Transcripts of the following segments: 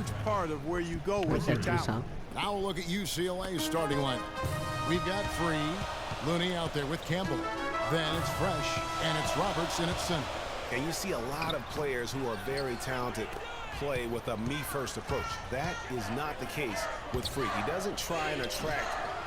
huge part of where you go with your talent. Now we'll look at UCLA's starting line. We've got Free, Looney out there with Campbell. Then it's Fresh, and it's Roberts in at center. And you see a lot of players who are very talented play with a me-first approach. That is not the case with Free. He doesn't try and attract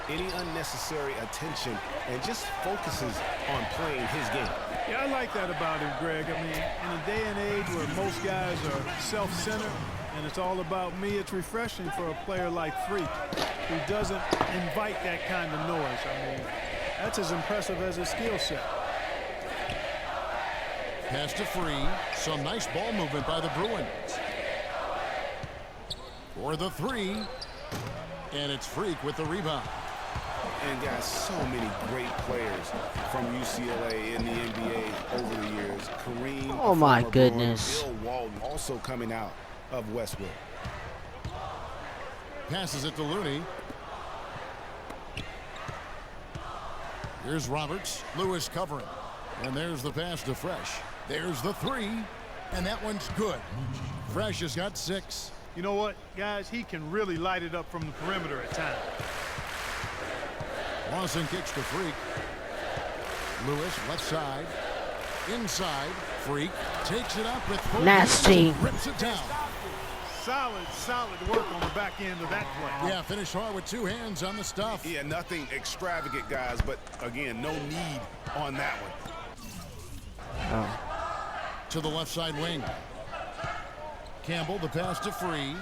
any unnecessary attention and just focuses on playing his game. Yeah, I like that about him, Greg. I mean, in a day and age where most guys are self-centered and it's all about me, it's refreshing for a player like Freak who doesn't invite that kind of noise. I mean, that's as impressive as his skill set. Pass to Free. Some nice ball movement by the Bruins. For the three. And it's Freak with the rebound. And guys, so many great players from UCLA in the NBA over the years. Kareem, oh my goodness. Bill Walton also coming out of Westwood. Passes it to Looney. Here's Roberts. Lewis covering. And there's the pass to Fresh. There's the three. And that one's good. Fresh has got 6. You know what, guys? He can really light it up from the perimeter at times. Lawson kicks to Freak. Lewis left side. Inside. Freak takes it up with nasty. Rips it down. Solid work on the back end of that play. Yeah, finished hard with 2 hands on the stuff. Yeah, nothing extravagant, guys, but again, no need on that one. Oh. To the left side wing. Campbell, the pass to Free.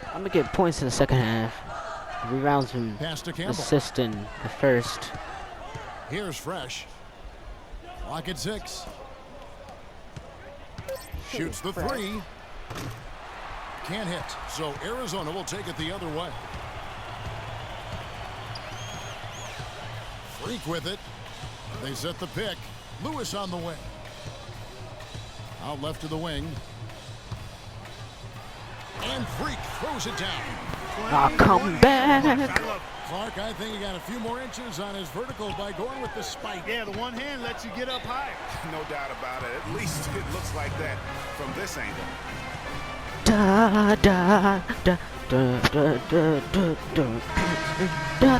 I'm gonna get points in the second half. Rebounds from pass to Campbell. Assist in the first. Here's Fresh. Lock at 6. Shoots the 3. Can't hit. So Arizona will take it the other way. Freak with it. They set the pick. Lewis on the wing. Out left to the wing. And Freak throws it down. Oh, come back. Clark, I think he got a few more inches on his vertical by going with the spike. Yeah, the one hand lets you get up higher. No doubt about it. At least it looks like that from this angle. Da da da da da da da da da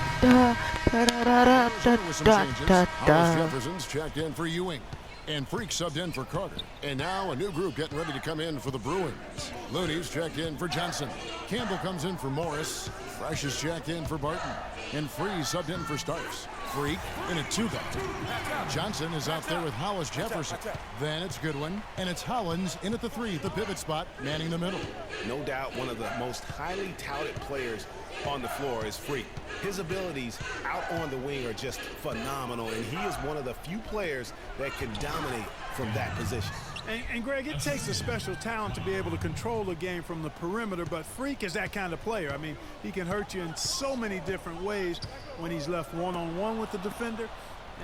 da da. Jefferson's checked in for Ewing. And Freak subbed in for Carter. And now a new group getting ready to come in for the Bruins. Looney's checked in for Johnson. Campbell comes in for Morris. Fresh is checked in for Barton. And Free subbed in for Starks. Freak in a 2-guard. Johnson is out there with Hollis Jefferson. Then it's Goodwin. And it's Hollins in at the 3, the pivot spot, manning the middle. No doubt one of the most highly touted players on the floor is Freak. His abilities out on the wing are just phenomenal, and he is one of the few players that can dominate from that position. And Greg, it takes a special talent to be able to control the game from the perimeter, but Freak is that kind of player. I mean, he can hurt you in so many different ways when he's left one-on-one with the defender.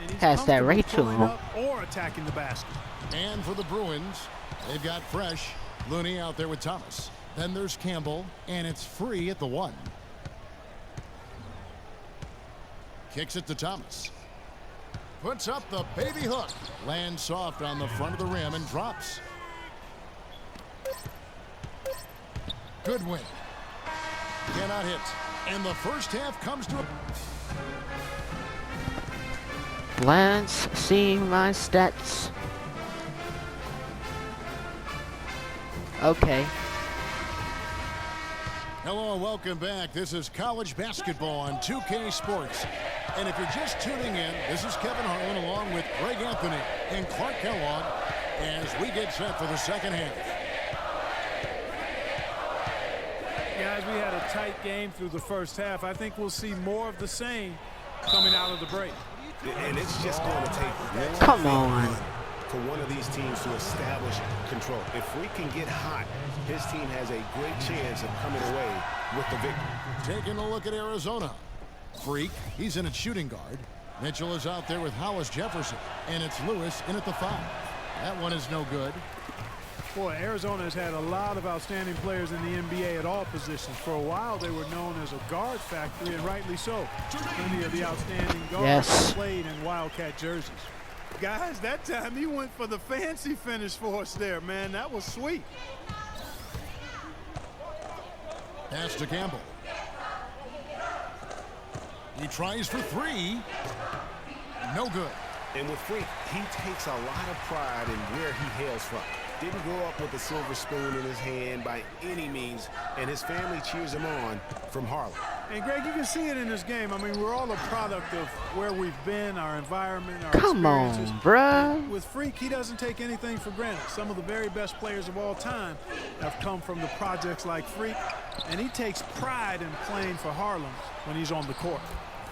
And he's has that right to him. Or attacking the basket. And for the Bruins, they've got Fresh. Looney out there with Thomas. Then there's Campbell, and it's Free at the 1. Kicks it to Thomas. Puts up the baby hook. Lands soft on the front of the rim and drops. Goodwin. Cannot hit. And the first half comes to a... Let's see my stats. Okay. Hello and welcome back. This is college basketball on 2K Sports. And if you're just tuning in, this is Kevin Harlan along with Greg Anthony and Clark Kellogg as we get set for the second half. Guys, we had a tight game through the first half. I think we'll see more of the same coming out of the break. And it's just going to take come on for one of these teams to establish control. If we can get hot, his team has a great chance of coming away with the victory. Taking a look at Arizona. Freak, he's in at shooting guard. Mitchell is out there with Hollis Jefferson. And it's Lewis in at the 5. That one is no good. Boy, Arizona has had a lot of outstanding players in the NBA at all positions. For a while, they were known as a guard factory, and rightly so. Many of the outstanding guards played in Wildcat jerseys. Guys, that time he went for the fancy finish for us there, man. That was sweet. Pass to Campbell. He tries for three. No good. And with Freak, he takes a lot of pride in where he hails from. Didn't grow up with a silver spoon in his hand by any means, and his family cheers him on from Harlem. And Greg, you can see it in this game. I mean, we're all a product of where we've been, our environment, our Come experiences. on, bruh. With Freak, he doesn't take anything for granted. Some of the very best players of all time have come from the projects like Freak, and he takes pride in playing for Harlem when he's on the court.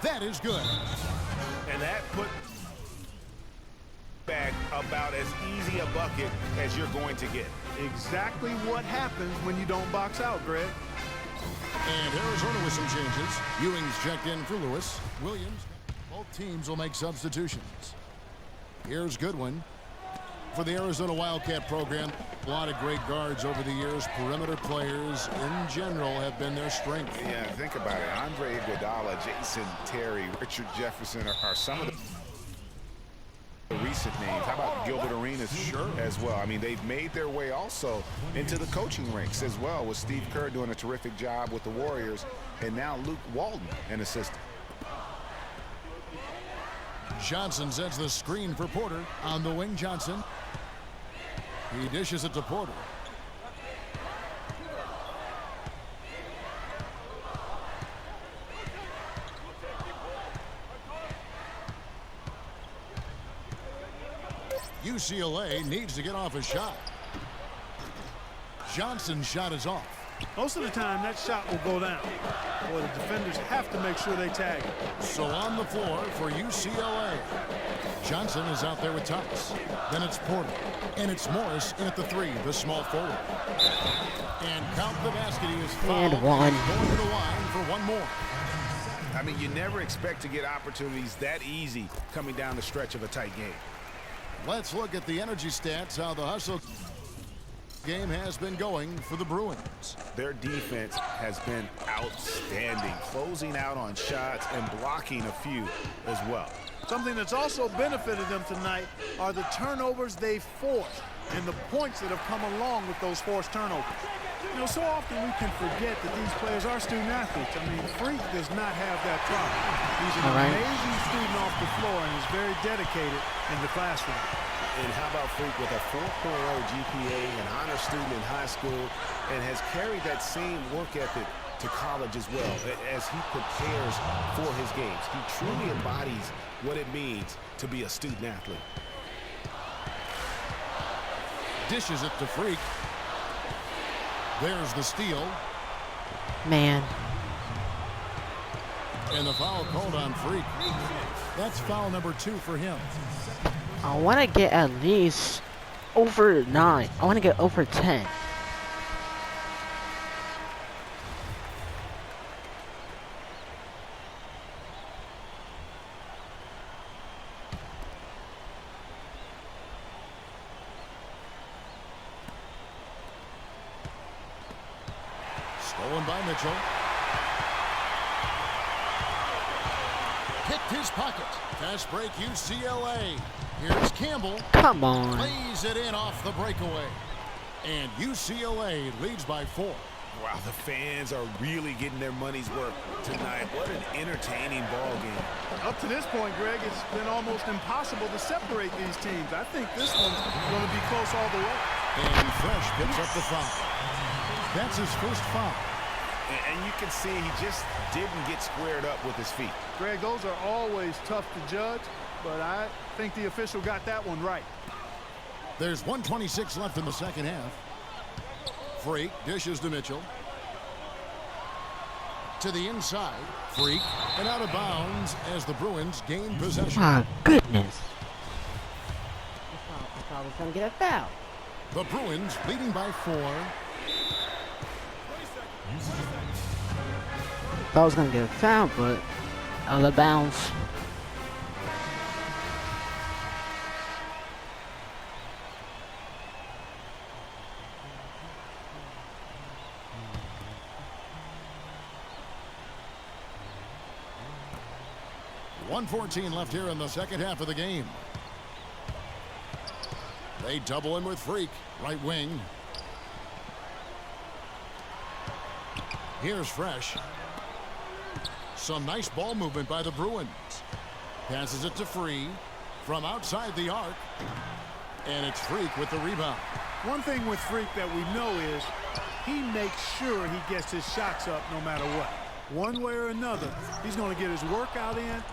That is good. And that put back about as easy a bucket as you're going to get. Exactly what happens when you don't box out, Greg. And Arizona with some changes. Ewing's checked in for Lewis. Williams. Both teams will make substitutions. Here's Goodwin. For the Arizona Wildcat program, a lot of great guards over the years. Perimeter players in general have been their strength. Yeah, think about it. Andre Iguodala, Jason Terry, Richard Jefferson are some of the recent names. How about Gilbert Arenas as well? I mean, they've made their way also into the coaching ranks as well, with Steve Kerr doing a terrific job with the Warriors, and now Luke Walton, an assistant. Johnson sets the screen for Porter. On the wing, Johnson. He dishes it to Porter. UCLA needs to get off a shot. Johnson's shot is off. Most of the time, that shot will go down. Boy, the defenders have to make sure they tag it. So on the floor for UCLA. Johnson is out there with Thomas. Then it's Porter. And it's Morris in at the three, the small forward. And count the basket. He is fouled. And one. He's going to the line for one more. I mean, you never expect to get opportunities that easy coming down the stretch of a tight game. Let's look at the energy stats, how the hustle game has been going for the Bruins. Their defense has been outstanding, closing out on shots and blocking a few as well. Something that's also benefited them tonight are the turnovers they've forced and the points that have come along with those forced turnovers. You know, so often we can forget that these players are student athletes. I mean, Freak does not have that problem. He's an amazing student off the floor and is very dedicated in the classroom. And how about Freak with a 4.0 GPA, an honor student in high school, and has carried that same work ethic to college as well as he prepares for his games. He truly embodies what it means to be a student athlete. Dishes it to Freak. There's the steal. Man. And the foul called on Freak. That's foul number 2 for him. I want to get at least over 9. I want to get over 10. Stolen by Mitchell. Picked his pocket. Fast break UCLA. Here's Campbell. Come on. Plays it in off the breakaway. And UCLA leads by 4. Wow, the fans are really getting their money's worth tonight. What an entertaining ball game. Up to this point, Greg, it's been almost impossible to separate these teams. I think this one's going to be close all the way. And Fresh picks up the foul. That's his first foul. And you can see he just didn't get squared up with his feet. Greg, those are always tough to judge, but I think the official got that one right. There's 1:26 left in the second half. Freak dishes to Mitchell. To the inside. Freak. And out of bounds as the Bruins gain possession. My goodness. I thought I was going to get a foul. The Bruins leading by 4. Thought I was going to get a foul, but out of bounds. .114 left here in the second half of the game. They double him with Freak. Right wing. Here's Fresh. Some nice ball movement by the Bruins. Passes it to Free from outside the arc. And it's Freak with the rebound. One thing with Freak that we know is he makes sure he gets his shots up no matter what. One way or another, he's going to get his workout in.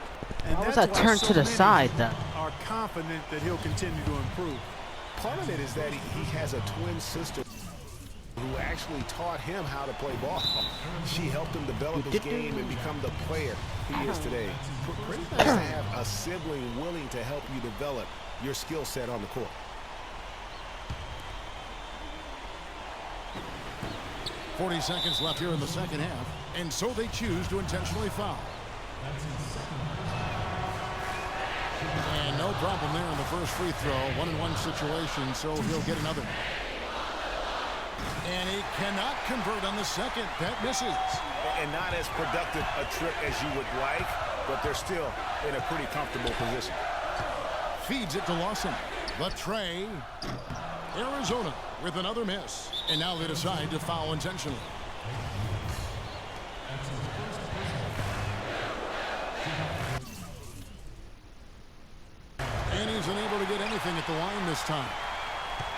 And How was that's that why turn so to the many side then? are confident that he'll continue to improve. Part of it is that he has a twin sister who actually taught him how to play ball. She helped him develop his game and become the player he is today. Pretty nice to have a sibling willing to help you develop your skill set on the court. .40 seconds left here in the second half, and so they choose to intentionally foul. And no problem there in the first free throw. 1-and-1 situation, so he'll get another. And he cannot convert on the second. That misses. And not as productive a trip as you would like, but they're still in a pretty comfortable position. Feeds it to Lawson. Latray. Arizona with another miss. And now they decide to foul intentionally. And he's unable to get anything at the line this time.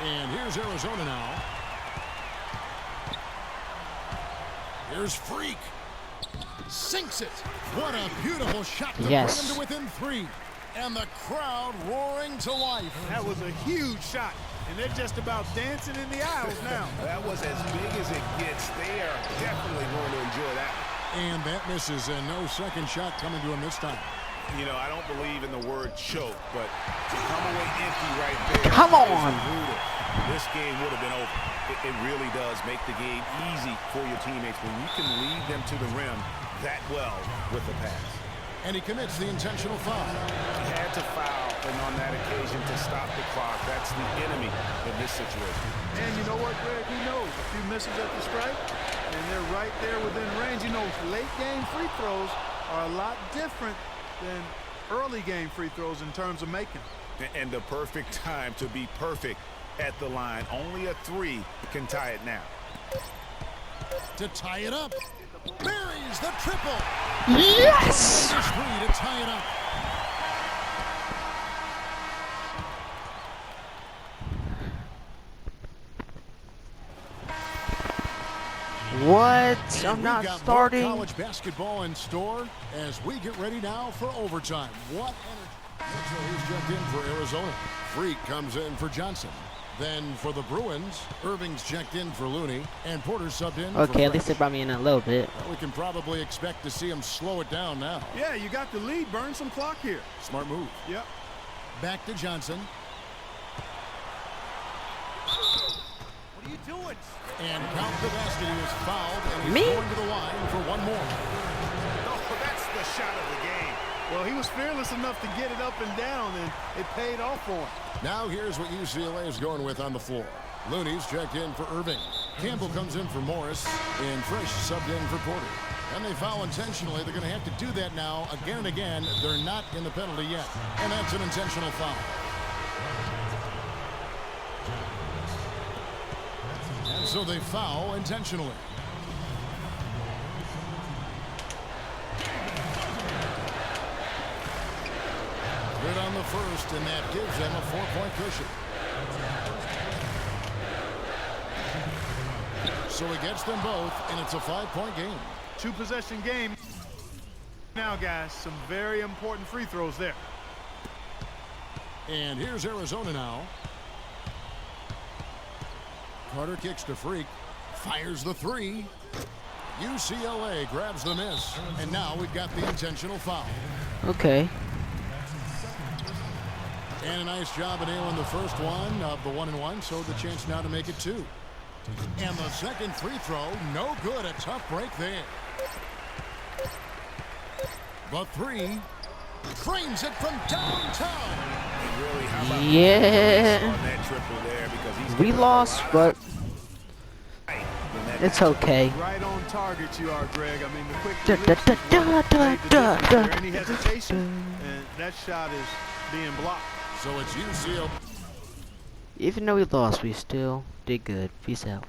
And here's Arizona now. Here's Freak. Sinks it. What a beautiful shot to bring him to within 3. And the crowd roaring to life. That was a huge shot. And they're just about dancing in the aisles now. That was as big as it gets. They are definitely going to enjoy that. And that misses, and no second shot coming to him this time. You know, I don't believe in the word choke, but to come away empty right there. Come on. Is brutal. This game would have been over. It really does make the game easy for your teammates when you can lead them to the rim that well with the pass. And he commits the intentional foul. He had to foul, and on that occasion to stop the clock. That's the enemy in this situation. And you know what, Greg? He knows a few misses at the stripe, and they're right there within range. You know, late game free throws are a lot different than early game free throws in terms of making. And the perfect time to be perfect at the line. Only a 3 can tie it now. To tie it up. Buries the triple. Yes! There's 3 to tie it up. What? I'm not We've got starting. more college basketball in store as we get ready now for overtime. What energy. So he's jumped in for Arizona. Freak comes in for Johnson. Then for the Bruins, Irving's checked in for Looney, and Porter subbed in for Okay, at Fresh. least they brought me in a little bit. Well, we can probably expect to see him slow it down now. Yeah, you got the lead. Burn some clock here. Smart move. Yep. Back to Johnson. What are you doing? And count the basket. He was fouled, and he's Me? going to the line for one more. Oh, that's the shot of the game. Well, he was fearless enough to get it up and down, and it paid off for him. Now here's what UCLA is going with on the floor. Looney's checked in for Irving. Campbell comes in for Morris, and Fresh subbed in for Porter. And they foul intentionally. They're going to have to do that now again and again. They're not in the penalty yet, and that's an intentional foul. And so they foul intentionally. Good on the first, and that gives them a 4-point cushion. So he gets them both, and it's a 5-point game. 2-possession game. Now, guys, some very important free throws there. And here's Arizona now. Carter kicks to Freak. Fires the 3. UCLA grabs the miss. And now we've got the intentional foul. Okay. And a nice job of nailing the first one of the 1-and-1, so the chance now to make it 2. And the second free throw, no good. A tough break there. The 3 frames it from downtown. And really, how about Yeah. on that triple there, because he's We lost, but it's okay. Right on target you are, Greg. I mean, the quick Da, release da, is da, what da, made the da, difference da, there. Any hesitation, and that shot is being blocked. So it's UCLA. Even though we lost, we still did good. Peace out.